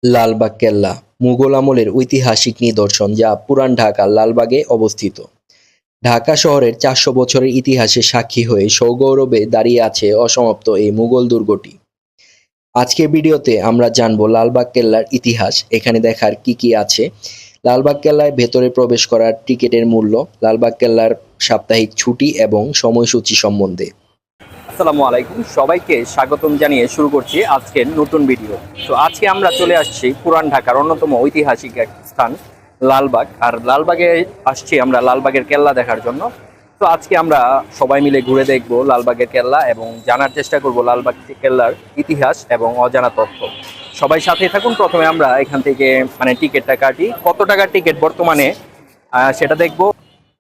লালবাগ কেল্লা মুঘল আমলের ঐতিহাসিক নিদর্শন যা পুরান ঢাকার লালবাগে অবস্থিত। ঢাকা শহরের ৪০০ বছরের ইতিহাসে সাক্ষী হয়ে সগৌরবে দাঁড়িয়ে আছে অসমাপ্ত এই মুঘল দুর্গটি। আজকের ভিডিওতে আমরা জানবো লালবাগ কেল্লার ইতিহাস, এখানে দেখার কি কি আছে, লালবাগ কেল্লায় ভেতরে প্রবেশ করার টিকিটের মূল্য, লালবাগ কেল্লার সাপ্তাহিক ছুটি এবং সময়সূচি সম্বন্ধে। আসসালামু আলাইকুম, সবাইকে স্বাগতম জানিয়ে শুরু করছি আজকের নতুন ভিডিও। তো আজকে আমরা চলে আসছি পুরান ঢাকার অন্যতম ঐতিহাসিক এক স্থান লালবাগ। আর লালবাগে আসছি আমরা লালবাগের কেল্লা দেখার জন্য। তো আজকে আমরা সবাই মিলে ঘুরে দেখব লালবাগের কেল্লা এবং জানার চেষ্টা করব লালবাগ কেল্লার ইতিহাস এবং অজানা তথ্য। সবাই সাথে থাকুন। প্রথমে আমরা এখান থেকে টিকিটটা কাটি। কত টাকার টিকিট বর্তমানে সেটা দেখব।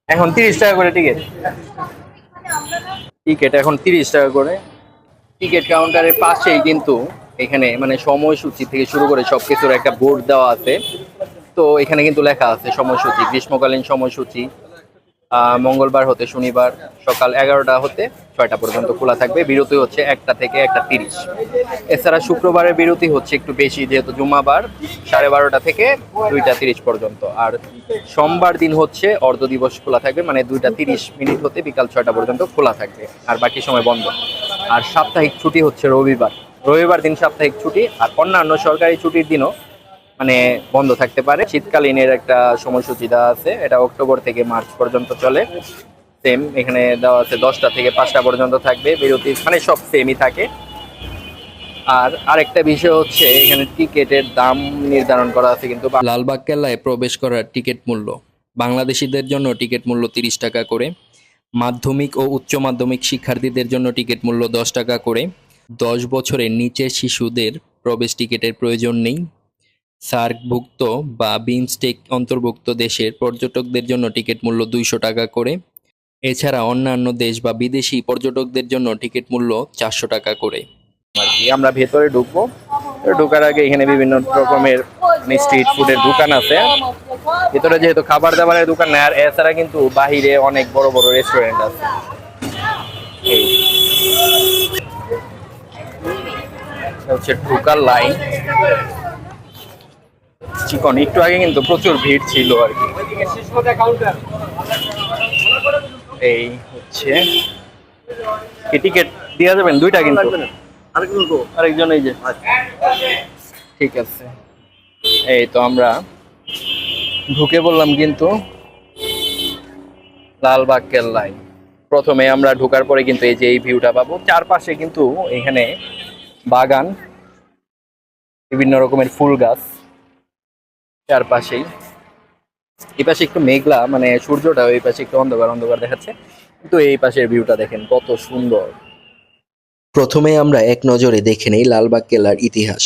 এখন 30 টাকা করে টিকিট এখন 30 টাকা করে। টিকিট কাউন্টারের পাশেই কিন্তু এখানে সময়সূচি থেকে শুরু করে সবকিছুর একটা বোর্ড দেওয়া আছে। তো এখানে কিন্তু লেখা আছে সময়সূচি, গ্রীষ্মকালীন সময়সূচি মঙ্গলবার হতে শনিবার সকাল 11টা হতে 6টা পর্যন্ত খোলা থাকবে। বিরতি হচ্ছে 1টা থেকে 1টা 30। এছাড়া শুক্রবারের বিরতি হচ্ছে একটু বেশি, যেহেতু জুম্মাবার 12:30 থেকে 2টা 30 পর্যন্ত। আর সোমবার দিন হচ্ছে অর্ধ দিবস খোলা থাকবে, 2টা 30 হতে বিকাল 6টা পর্যন্ত খোলা থাকবে, আর বাকি সময় বন্ধ। আর সাপ্তাহিক ছুটি হচ্ছে রবিবার দিন সাপ্তাহিক ছুটি। আর অন্যান্য সরকারি ছুটির দিনও বন্ধ থাকতে পারে। শীতকালীনের একটা সময়সূচি দেওয়া আছে, এটা অক্টোবর থেকে মার্চ পর্যন্ত চলে। সেম এখানে দেওয়া আছে 10টা থেকে 5টা পর্যন্ত থাকবে বিরতি, সব সেমই থাকে। আর আরেকটা বিষয় হচ্ছে এখানে টিকিটের দাম নির্ধারণ করা আছে কিন্তু। লালবাগ কেল্লায় প্রবেশ করার টিকিট মূল্য বাংলাদেশিদের জন্য টিকিট মূল্য 30 টাকা করে, মাধ্যমিক ও উচ্চ মাধ্যমিক শিক্ষার্থীদের জন্য টিকিট মূল্য 10 টাকা করে, 10 বছরের নিচের শিশুদের প্রবেশ টিকিটের প্রয়োজন নেই, সার্কভুক্ত বা বিমস্টেক অন্তর্ভুক্ত দেশের পর্যটকদের জন্য টিকিট মূল্য 200 টাকা করে, এছাড়া অন্যান্য দেশ বা বিদেশি পর্যটকদের জন্য টিকিট মূল্য 400 টাকা করে। আমরা ভেতরে ঢুকবো। ঢোকার আগে এখানে বিভিন্ন রকমের স্ট্রিট ফুডের দোকান আছে। ভেতরে যেহেতু খাবার দাবারের দোকান নেই, আর এছাড়া কিন্তু বাহিরে অনেক বড় বড় রেস্টুরেন্ট আছে। এই হচ্ছে ঢোকার লাইন। চিকন একটু আগে কিন্তু প্রচুর ভিড় ছিল আর কি। এই হচ্ছে টিকিট দেওয়া যাবেন 2টা, কিন্তু আরেকজন এই যে। ঠিক আছে, এই তো আমরা ঢুকে বললাম কিন্তু লালবাগ কেল্লায়। প্রথমে আমরা ঢোকার পরে কিন্তু এই যে এই ভিউটা পাবো। চারপাশে কিন্তু এখানে বাগান, বিভিন্ন রকমের ফুল গাছ চারপাশেই। এই পাশে একটু মেঘলা, সূর্যটা ওই পাশে একটু অন্ধকার অন্ধকার দেখাচ্ছে, কিন্তু এই পাশের ভিউটা দেখেন কত সুন্দর। প্রথমে আমরা এক নজরে দেখে নেই লালবাগ কেল্লার ইতিহাস।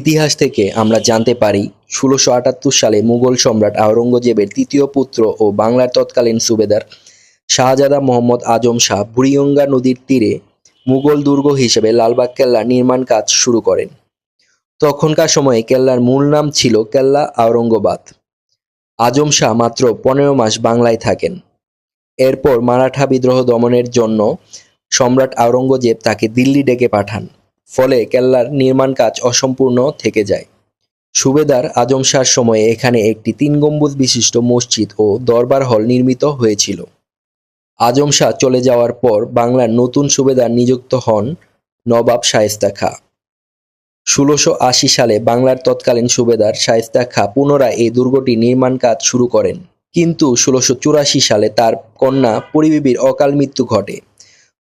ইতিহাস থেকে আমরা জানতে পারি ১৬৭৮ সালে মুঘল সম্রাট আওরঙ্গজেবের তৃতীয় পুত্র ও বাংলার তৎকালীন সুবেদার শাহজাদা মোহাম্মদ আজম শাহ বুড়িগঙ্গা নদীর তীরে মুঘল দুর্গ হিসেবে লালবাগ কেল্লার নির্মাণ কাজ শুরু করেন। তখনকার সময়ে কেল্লার মূল নাম ছিল কেল্লা আওরঙ্গাবাদ। আজম শাহ মাত্র ১৫ মাস বাংলায় থাকেন। এরপর মারাঠা বিদ্রোহ দমনের জন্য সম্রাট আওরঙ্গজেব তাকে দিল্লি ডেকে পাঠান, ফলে কেল্লার নির্মাণ কাজ অসম্পূর্ণ থেকে যায়। সুবেদার আজম শাহর সময়ে এখানে একটি ৩ গম্বুজ বিশিষ্ট মসজিদ ও দরবার হল নির্মিত হয়েছিল। আজম শাহ চলে যাওয়ার পর বাংলার নতুন সুবেদার নিযুক্ত হন নবাব শায়েস্তা খাঁ। ১৬৮০ সালে বাংলার তৎকালীন সুবেদার শায়েস্তা খাঁ পুনরায় এই দুর্গটি নির্মাণ কাজ শুরু করেন, কিন্তু ১৬৮৪ সালে তার কন্যা পরিবিবির অকাল মৃত্যু ঘটে।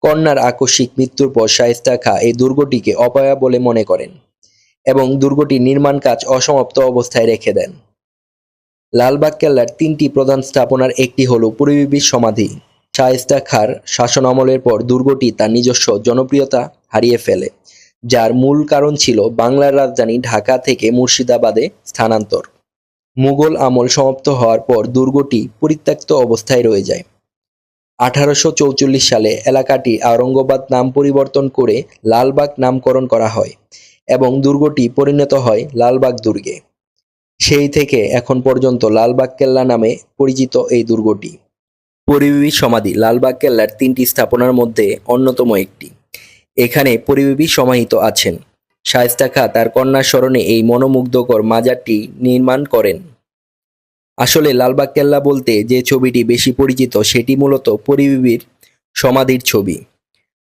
কন্যার আকস্মিক মৃত্যুর পর শায়েস্তা খাঁ এই দুর্গটিকে অপয়া বলে মনে করেন এবং দুর্গটির নির্মাণ কাজ অসমাপ্ত অবস্থায় রেখে দেন। লালবাগ কেল্লার 3টি প্রধান স্থাপনার একটি হল পরিবিবির সমাধি। শায়েস্তা খাঁর শাসনামলের পর দুর্গটি তার নিজস্ব জনপ্রিয়তা হারিয়ে ফেলে, যার মূল কারণ ছিল বাংলার রাজধানী ঢাকা থেকে মুর্শিদাবাদে স্থানান্তর। মুঘল আমল সমাপ্ত হওয়ার পর দুর্গটি পরিত্যক্ত অবস্থায় রয়ে যায়। ১৮৪৪ সালে এলাকাটি আওরঙ্গাবাদ নাম পরিবর্তন করে লালবাগ নামকরণ করা হয় এবং দুর্গটি পরিণত হয় লালবাগ দুর্গে। সেই থেকে এখন পর্যন্ত লালবাগ কেল্লা নামে পরিচিত এই দুর্গটি। পরিবিবির সমাধি লালবাগ কেল্লার 3টি স্থাপনার মধ্যে অন্যতম একটি। এখানে পরিবিবি সমাহিত আছেন। শায়েস্তা খাঁ তার কন্যার স্মরণে এই মনোমুগ্ধকর মাজারটি নির্মাণ করেন। আসলে লালবাগ কেল্লা বলতে যে ছবিটি বেশি পরিচিত সেটি মূলত পরীবিবির সমাধির ছবি।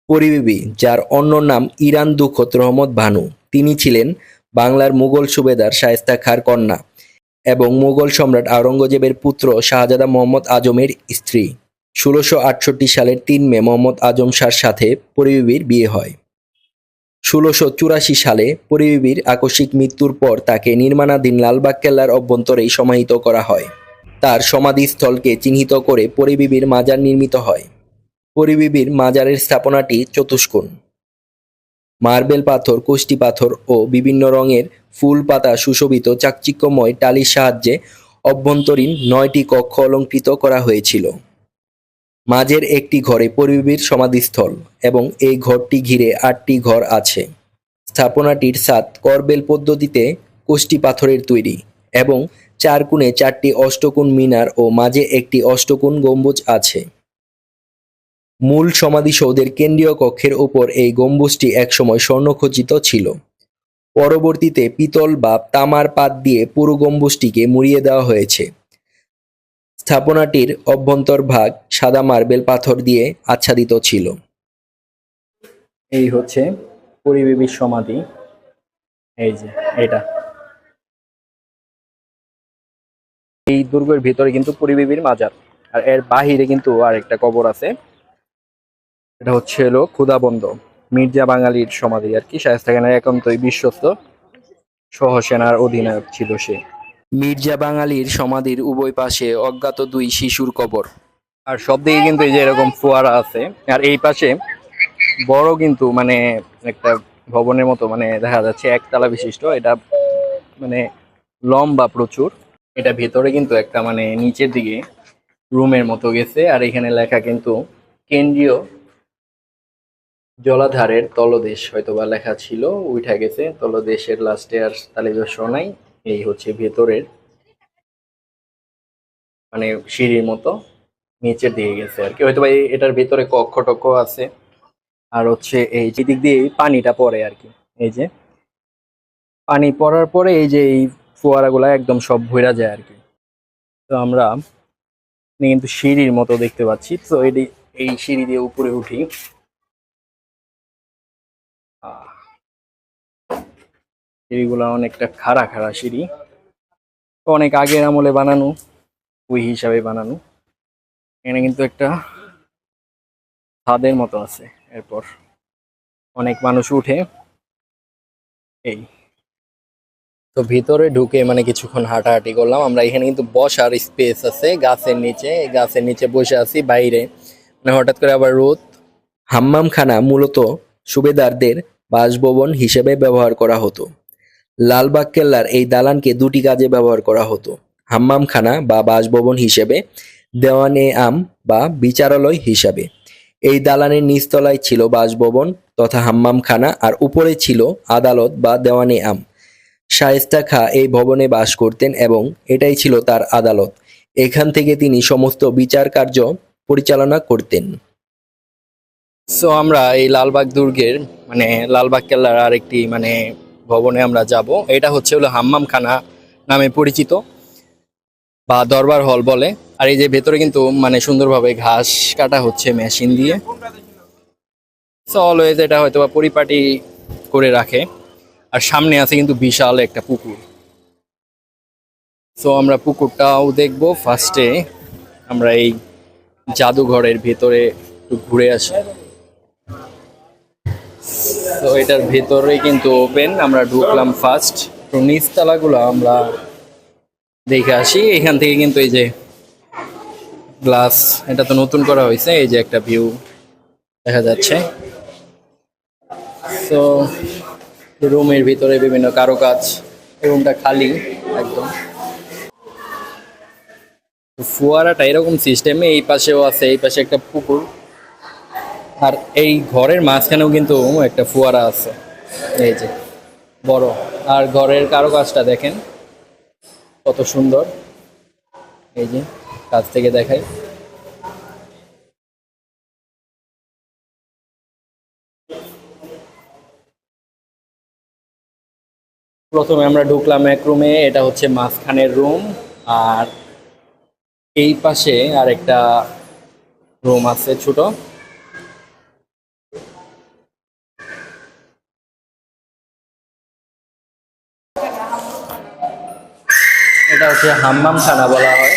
পরীবিবি, যার অন্য নাম ইরান দুখত রহমত ভানু, তিনি ছিলেন বাংলার মুঘল সুবেদার শায়েস্তা খাঁর কন্যা এবং মুঘল সম্রাট আওরঙ্গজেবের পুত্র শাহজাদা মোহাম্মদ আজমের স্ত্রী। ১৬৬৮ সালের ৩ মে মোহাম্মদ আজম শাহর সাথে পরীবিবির বিয়ে হয়। ১৬৮৪ সালে পরীবিবির আকস্মিক মৃত্যুর পর তাকে নির্মাণাধীন লালবাগ কেল্লার অভ্যন্তরেই সমাহিত করা হয়। তার সমাধিস্থলকে চিহ্নিত করে পরীবিবির মাজার নির্মিত হয়। পরীবিবির মাজারের স্থাপনাটি চতুষ্কোণ। মার্বেল পাথর, কষ্টি পাথর ও বিভিন্ন রঙের ফুল পাতা সুশোভিত চাকচিক্যময় টালির সাহায্যে অভ্যন্তরীণ ৯টি কক্ষ অলংকৃত করা হয়েছিল। মাঝের একটি ঘরে পরীবিবির সমাধিস্থল এবং এই ঘরটি ঘিরে ৮টি ঘর আছে। স্থাপনাটির ছাদ করবেল পদ্ধতিতে কষ্টি পাথরের তৈরি এবং ৪ কোণে ৪টি অষ্টকোণ মিনার ও মাঝে একটি অষ্টকোণ গম্বুজ আছে। মূল সমাধিসৌধের কেন্দ্রীয় কক্ষের উপর এই গম্বুজটি একসময় স্বর্ণখচিত ছিল। পরবর্তীতে পিতল বা তামার পাত দিয়ে পুরো গম্বুজটিকে মুড়িয়ে দেওয়া হয়েছে। স্থাপনাটির অভ্যন্তরভাগ সাদা মার্বেল পাথর দিয়ে আচ্ছাদিত ছিল। এই হচ্ছে পরীবিবির সমাধি, এই যে এটা। এই দুর্গের ভিতরে কিন্তু পরীবিবির মাজার, আর এর বাহিরে কিন্তু আরেকটা কবর আছে। এটা হচ্ছে হলো ক্ষুধাবন্ধ মির্জা বাঙালির সমাধি আর কি। শায়েস্তা খানের একান্তই বিশ্বস্ত সহসেনার অধিনায়ক ছিল সে। মির্জা বাঙালির সমাধির উভয় পাশে অজ্ঞাত ২ শিশুর কবর। আর সব দিকে কিন্তু এই যে এরকম ফোয়ারা আছে, আর এই পাশে বড় কিন্তু মানে একটা ভবনের মতো মানে দেখা যাচ্ছে, একতলা বিশিষ্ট। এটা মানে লম্বা প্রচুর। এটা ভেতরে কিন্তু একটা মানে নিচের দিকে রুমের মতো গেছে, আর এখানে লেখা কিন্তু কেন্দ্রীয় জলাধারের তলদেশ হয়তোবা লেখা ছিল, উঠা গেছে তলদেশের লাস্টে আর তালিবস্য নাই। এই হচ্ছে ভেতরের মানে সিঁড়ির মতো নিচের দিকে গেছে আর কি, হয়তোবা এটার ভেতরে কক্ষ টক্ষ আছে। আর হচ্ছে এই যে দিক দিয়ে পানিটা পড়ে আর কি, এই যে পানি পড়ার পরে এই যে এই ফোয়ারাগুলা একদম সব ভইরা যায় আর কি। তো আমরা কিন্তু সিঁড়ির মতো দেখতে পাচ্ছি, তো এই সিঁড়ি দিয়ে উপরে উঠি। আহ, সিঁড়িগুলা অনেকটা খাড়া খাড়া সিঁড়ি, অনেক আগের আমলে বানানো, ওই হিসাবে বানানো। এখানে কিন্তু একটা ছাদের মতো আছে, এরপর অনেক মানুষ উঠে। এই তো ভিতরে ঢুকে মানে কিছুক্ষণ হাঁটাহাঁটি করলাম আমরা। এখানে কিন্তু বসার স্পেস আছে গাছের নিচে, এই গাছের নিচে বসে আছি বাইরে, মানে হঠাৎ করে আবার রোদ। হাম্মামখানা মূলত সুবেদারদের বাসভবন হিসেবে ব্যবহার করা হতো। লালবাগ কেল্লার এই দালানকে ২টি কাজে ব্যবহার করা হতো: হাম্মামখানা বা বাসভবন হিসেবে, দেওয়ান-এ-আম বা বিচারালয় হিসাবে। এই দালানের নিচতলায় ছিল বাসভবন তথা হাম্মামখানা আর উপরে ছিল আদালত বা দেওয়ান-এ-আম। শায়েস্তা খাঁ এই ভবনে বাস করতেন এবং এটাই ছিল তার আদালত। এখান থেকে তিনি সমস্ত বিচার কার্য পরিচালনা করতেন। সো আমরা এই লালবাগ দুর্গের মানে লালবাগ কেল্লার আরেকটি মানে ভবনে আমরা যাব। এটা হচ্ছে হলো হাম্মামখানা নামে পরিচিত বা দরবার হল বলে। আর এই যে ভেতরে কিন্তু মানে সুন্দরভাবে ঘাস কাটা হচ্ছে মেশিন দিয়ে। সো অলওয়েজ এটা হয়তো বা পরিপাটি করে রাখে। আর সামনে আছে কিন্তু বিশাল একটা পুকুর। সো আমরা পুকুরটাও দেখবো। ফার্স্টে আমরা এই জাদুঘরের ভেতরে একটু ঘুরে আসি। তো এটার ভেতরে কিন্তু ওপেন, আমরা ঢুকলাম ফার্স্ট। তো নিচতলাগুলো আমরা দেখে আসি। এখান থেকে কিন্তু এই যে গ্লাস, এটা তো নতুন করা হয়েছে, এই যে একটা ভিউ দেখা যাচ্ছে। তো রুমের ভিতরে বিভিন্ন কারুকাজ, রুমটা খালি একদম। তো ফোয়ারাটা এরকম সিস্টেমে এই পাশেও আছে, এই পাশে একটা পুকুর, আর এই ঘরের মাঝখানেও কিন্তু একটা ফোয়ারা আছে, এই যে বড়। আর ঘরের কারুকাজটা দেখেন কত সুন্দর, এই যে কাছ থেকে দেখাই। প্রথমে আমরা ঢুকলাম এক রুমে, এটা হচ্ছে মাঝখানের রুম। আর এই পাশে আর একটা রুম আছে ছোট। এটা হচ্ছে হাম্মাম খানা বলা হয়।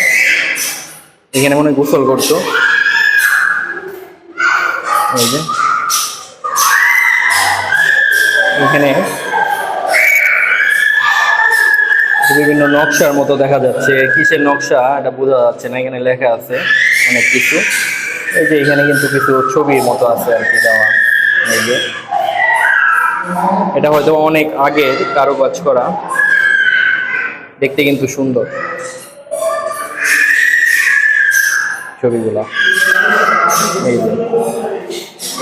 এখানে মনে হয় গোসল করতো। এই যে এখানে বিভিন্ন নকশার মতো দেখা যাচ্ছে, কিসের নকশা এটা বোঝা যাচ্ছে না, এখানে লেখা আছে অনেক কিছু। এই যে এখানে কিন্তু কিছু ছবির মতো আছে আর কি দেওয়া। এই যে এটা হয়তো অনেক আগের কারুকাজ করা, দেখতে কিন্তু সুন্দর ছবিগুলা। এই যে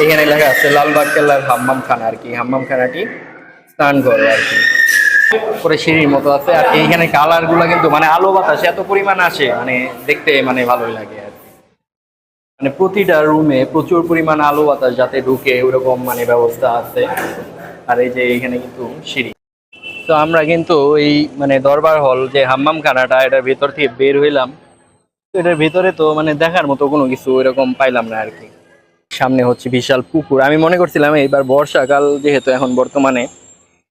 এখানে লেখা আছে লালবাগ কেল্লার হাম্মাম খানা আর কি, হাম্মাম খানাটি স্নান করে আর কি। পরে সিঁড়ির মতো আছে। আর এইখানে কালার গুলা কিন্তু মানে আলো বাতাস এত পরিমাণ আসে, মানে দেখতে মানে ভালোই লাগে আর কি। মানে প্রতিটা রুমে প্রচুর পরিমাণ আলো বাতাস যাতে ঢুকে ওরকম মানে ব্যবস্থা আছে। আর এই যে এখানে কিন্তু সিঁড়ি। তো আমরা কিন্তু এই মানে দরবার হল যে হাম্মাম খানাটা, এটার ভেতর থেকে বের হইলাম। তো এটার ভেতরে তো মানে দেখার মতো কোনো কিছু এরকম পাইলাম না আর কি। সামনে হচ্ছে বিশাল পুকুর। আমি মনে করছিলাম এইবার বর্ষাকাল যেহেতু এখন বর্তমানে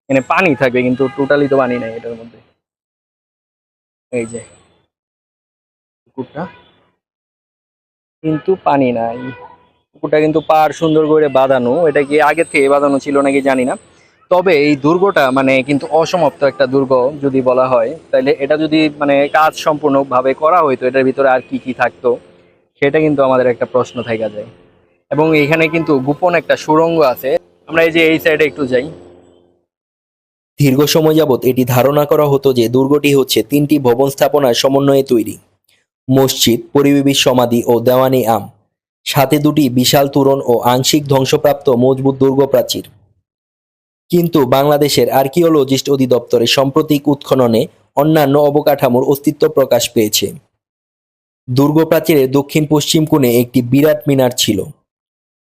এখানে পানি থাকবে, কিন্তু টোটালি তো পানি নাই এটার মধ্যে। এই যে পুকুরটা, কিন্তু পানি নাই। পুকুরটা কিন্তু পাড় সুন্দর করে বাঁধানো, এটা কি আগে থেকে বাঁধানো ছিল নাকি জানি না। তবে এই দুর্গটা মানে কিন্তু অসমাপ্ত একটা দুর্গ যদি বলা হয়, তাহলে এটা যদি মানে কাজ সম্পূর্ণভাবে করা হইতো, এটার ভিতরে আর কি কি থাকতো সেটা কিন্তু আমাদের একটা প্রশ্ন থেকে যায়। এবং এখানে কিন্তু গোপন একটা সুড়ঙ্গ আছে। আমরা এই যে এই সাইডে একটু যাই। দীর্ঘ সময় যাবৎ এটি ধারণা করা হতো যে দুর্গটি হচ্ছে তিনটি ভবন স্থাপনার সমন্বয়ে তৈরি: মসজিদ, পরিবেবী সমাধি ও দেওয়ানি আম, সাথে দুটি বিশাল তোরণ ও আংশিক ধ্বংসপ্রাপ্ত মজবুত দুর্গ প্রাচীর। কিন্তু বাংলাদেশের আর্কিওলজিস্ট অধিদপ্তরের সাম্প্রতিক উৎখননে অন্যান্য অবকাঠামোর অস্তিত্ব প্রকাশ পেয়েছে। দুর্গ প্রাচীরের দক্ষিণ পশ্চিম কোণে একটি বিরাট মিনার ছিল।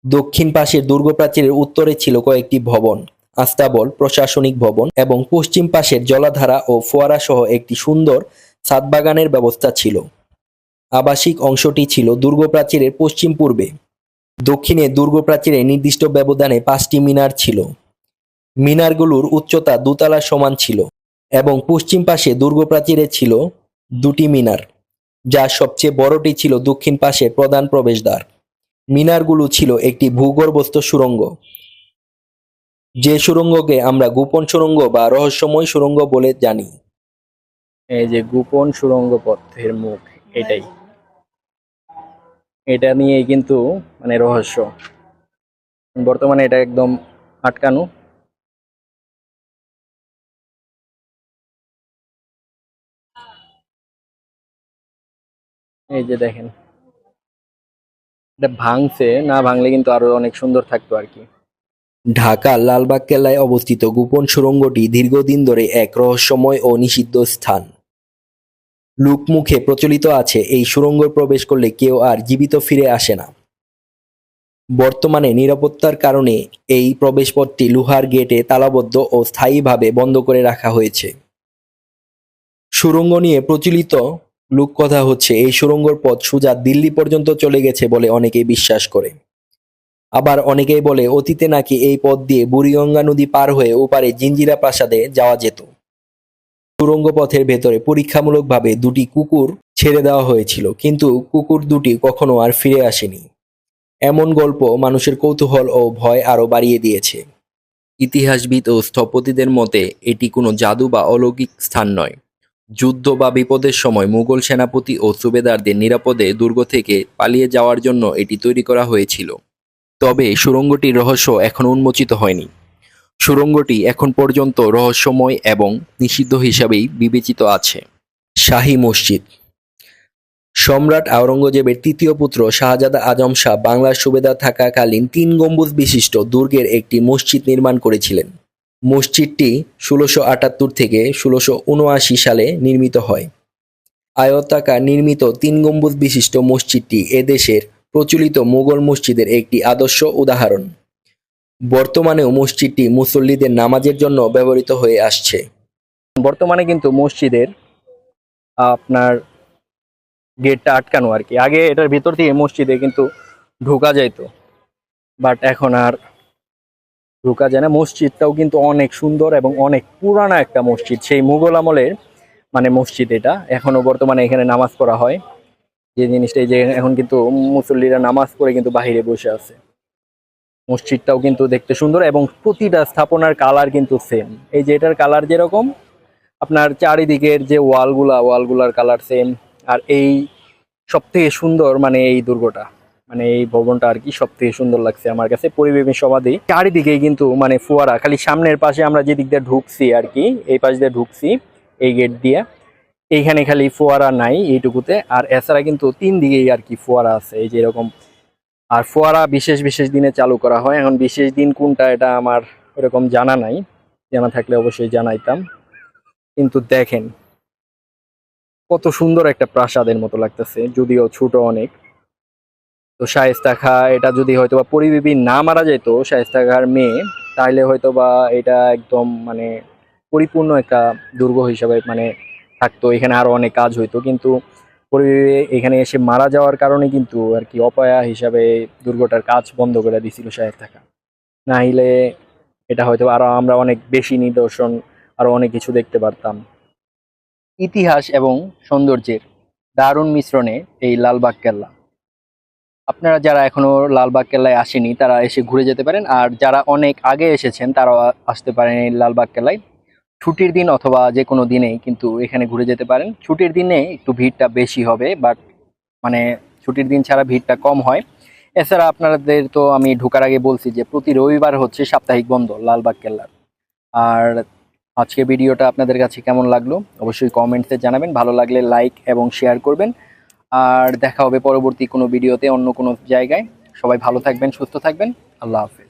দক্ষিণ পাশের দুর্গ প্রাচীরের উত্তরে ছিল কয়েকটি ভবন, আস্তাবল, প্রশাসনিক ভবন এবং পশ্চিম পাশের জলাধারা ও ফোয়ারা সহ একটি সুন্দর ছাদবাগানের ব্যবস্থা ছিল। আবাসিক অংশটি ছিল দুর্গ প্রাচীরের পশ্চিম পূর্বে। দক্ষিণে দুর্গ প্রাচীরে নির্দিষ্ট ব্যবধানে 5টি মিনার ছিল। মিনারগুলোর উচ্চতা দোতলার সমান ছিল এবং পশ্চিম পাশে দুর্গ প্রাচীরে ছিল 2টি মিনার, যার সবচেয়ে বড়টি ছিল দক্ষিণ পাশের প্রধান প্রবেশদ্বার। মিনারগুলো ছিল একটি ভূগর্ভস্থ সুড়ঙ্গ, যে সুড়ঙ্গকে আমরা গোপন সুড়ঙ্গ বা রহস্যময় সুড়ঙ্গ বলে জানি। এই যে গোপন সুড়ঙ্গ পথের মুখ, এটাই, এটা নিয়ে কিন্তু মানে রহস্য। বর্তমানে এটা একদম আটকানো। এই যে দেখেন, এটা ভাঙছে, না ভাঙলে কিন্তু আরো অনেক সুন্দর থাকতো আর কি। ঢাকার লালবাগ কেল্লায় অবস্থিত গোপন সুড়ঙ্গটি দীর্ঘদিন ধরে এক রহস্যময় ও নিষিদ্ধ স্থান। লোকমুখে প্রচলিত আছে এই সুড়ঙ্গে প্রবেশ করলে কেউ আর জীবিত ফিরে আসে না। বর্তমানে নিরাপত্তার কারণে এই প্রবেশপথটি লোহার গেটে তালাবদ্ধ ও স্থায়ীভাবে বন্ধ করে রাখা হয়েছে। সুড়ঙ্গ নিয়ে প্রচলিত লোককথা হচ্ছে এই সুড়ঙ্গর পথ সোজা দিল্লি পর্যন্ত চলে গেছে বলে অনেকেই বিশ্বাস করে। আবার অনেকেই বলে অতীতে নাকি এই পথ দিয়ে বুড়িগঙ্গা নদী পার হয়ে ওপারে জিঞ্জিরা প্রাসাদে যাওয়া যেত। সুড়ঙ্গ পথের ভেতরে পরীক্ষামূলকভাবে 2টি কুকুর ছেড়ে দেওয়া হয়েছিল, কিন্তু কুকুর দুটি কখনো আর ফিরে আসেনি। এমন গল্প মানুষের কৌতূহল ও ভয় আরও বাড়িয়ে দিয়েছে। ইতিহাসবিদ ও স্থপতিদের মতে এটি কোনো জাদু বা অলৌকিক স্থান নয়। যুদ্ধ বা বিপদের সময় মুঘল সেনাপতি ও সুবেদারদের নিরাপদে দুর্গ থেকে পালিয়ে যাওয়ার জন্য এটি তৈরি করা হয়েছিল। তবে সুড়ঙ্গটির রহস্য এখনও উন্মোচিত হয়নি। সুড়ঙ্গটি এখন পর্যন্ত রহস্যময় এবং নিষিদ্ধ হিসাবেই বিবেচিত আছে। শাহী মসজিদ। সম্রাট আওরঙ্গজেবের তৃতীয় পুত্র শাহজাদা আজম শাহ বাংলার সুবেদার থাকাকালীন 3 গম্বুজ বিশিষ্ট দুর্গের একটি মসজিদ নির্মাণ করেছিলেন। মসজিদটি 1678 থেকে 1679 সালে নির্মিত হয়। আয়তাকার নির্মিত 3 গম্বুজ বিশিষ্ট মসজিদটি এদেশের প্রচলিত মুঘল মসজিদের একটি আদর্শ উদাহরণ। বর্তমানেও মসজিদটি মুসল্লিদের নামাজের জন্য ব্যবহৃত হয়ে আসছে। বর্তমানে কিন্তু মসজিদের আপনার গেটটা আটকানো আর কি। আগে এটার ভিতর থেকে মসজিদে কিন্তু ঢোকা যাইতো, বাট এখন আর ঢোকা যায় না। মসজিদটাও কিন্তু অনেক সুন্দর এবং অনেক পুরানা একটা মসজিদ, সেই মুঘল আমলের মানে মসজিদ এটা। এখনো বর্তমানে এখানে নামাজ পড়া হয়। যে জিনিসটা, এই যে এখন কিন্তু মুসল্লিরা নামাজ পড়ে কিন্তু বাহিরে বসে আছে। মসজিদটাও কিন্তু দেখতে সুন্দর এবং প্রতিটা স্থাপনার কালার কিন্তু সেম। এই যে এটার কালার যেরকম, আপনার চারিদিকের যে ওয়ালগুলার কালার সেম। আর এই সব থেকে সুন্দর মানে এই দুর্গটা, মানে এই ভবনটা আর কি সব থেকে সুন্দর লাগছে আমার কাছে। পরিবেশ সমাধি চারিদিকেই কিন্তু মানে ফোয়ারা, খালি সামনের পাশে আমরা যে দিক দিয়ে ঢুকছি আর কি, এই পাশ দিয়ে ঢুকছি এই গেট দিয়ে, এইখানে খালি ফোয়ারা নাই এইটুকুতে। আর এছাড়া কিন্তু 3 দিকেই আর কি ফোয়ারা আছে এই যে এরকম। আর ফোয়ারা বিশেষ বিশেষ দিনে চালু করা হয়। এখন বিশেষ দিন কোনটা এটা আমার ওরকম জানা নাই, জানা থাকলে অবশ্যই জানাইতাম। কিন্তু দেখেন কত সুন্দর একটা প্রাসাদের মতো লাগতেছে, যদিও ছোট অনেক। তো শায়েস্তা খাঁ এটা যদি হয়তো বা পরিবিবি না মারা যেত, শায়েস্তা খাঁর মেয়ে, তাহলে হয়তো বা এটা একদম মানে পরিপূর্ণ একটা দুর্গ হিসাবে মানে থাকতো, এখানে আরো অনেক কাজ হইতো। কিন্তু পরিবিবি এখানে এসে মারা যাওয়ার কারণে কিন্তু আর কি অপয়া হিসাবে দুর্গটার কাজ বন্ধ করে দিছিল শায়েস্তা খাঁ। না হইলে এটা হয়তো আরো আমরা অনেক বেশি নিদর্শন, আরো অনেক কিছু দেখতে পারতাম। ইতিহাস এবং সৌন্দর্যের দারুণ মিশ্রণে এই লালবাগ কেল্লা। আপনারা যারা এখনো লালবাগ কেল্লায় আসেনি তারা এসে ঘুরে যেতে পারেন, আর যারা অনেক আগে এসেছেন তারাও আসতে পারেন এই লালবাগ কেল্লায়। ছুটির দিন অথবা যে কোনো দিনেই কিন্তু এখানে ঘুরে যেতে পারেন। ছুটির দিনে একটু ভিড়টা বেশি হবে, বাট মানে ছুটির দিন ছাড়া ভিড়টা কম হয়। এছাড়া আপনাদের তো আমি ঢোকার আগে বলছি যে প্রতি রবিবার হচ্ছে সাপ্তাহিক বন্ধ লালবাগ কেল্লার। আর আজকে ভিডিওটা আপনাদের কাছে কেমন লাগলো অবশ্যই কমেন্টসে জানাবেন। ভালো লাগলে লাইক এবং শেয়ার করবেন। আর দেখা হবে পরবর্তী কোনো ভিডিওতে অন্য কোনো জায়গায়। সবাই ভালো থাকবেন, সুস্থ থাকবেন। আল্লাহ হাফেজ।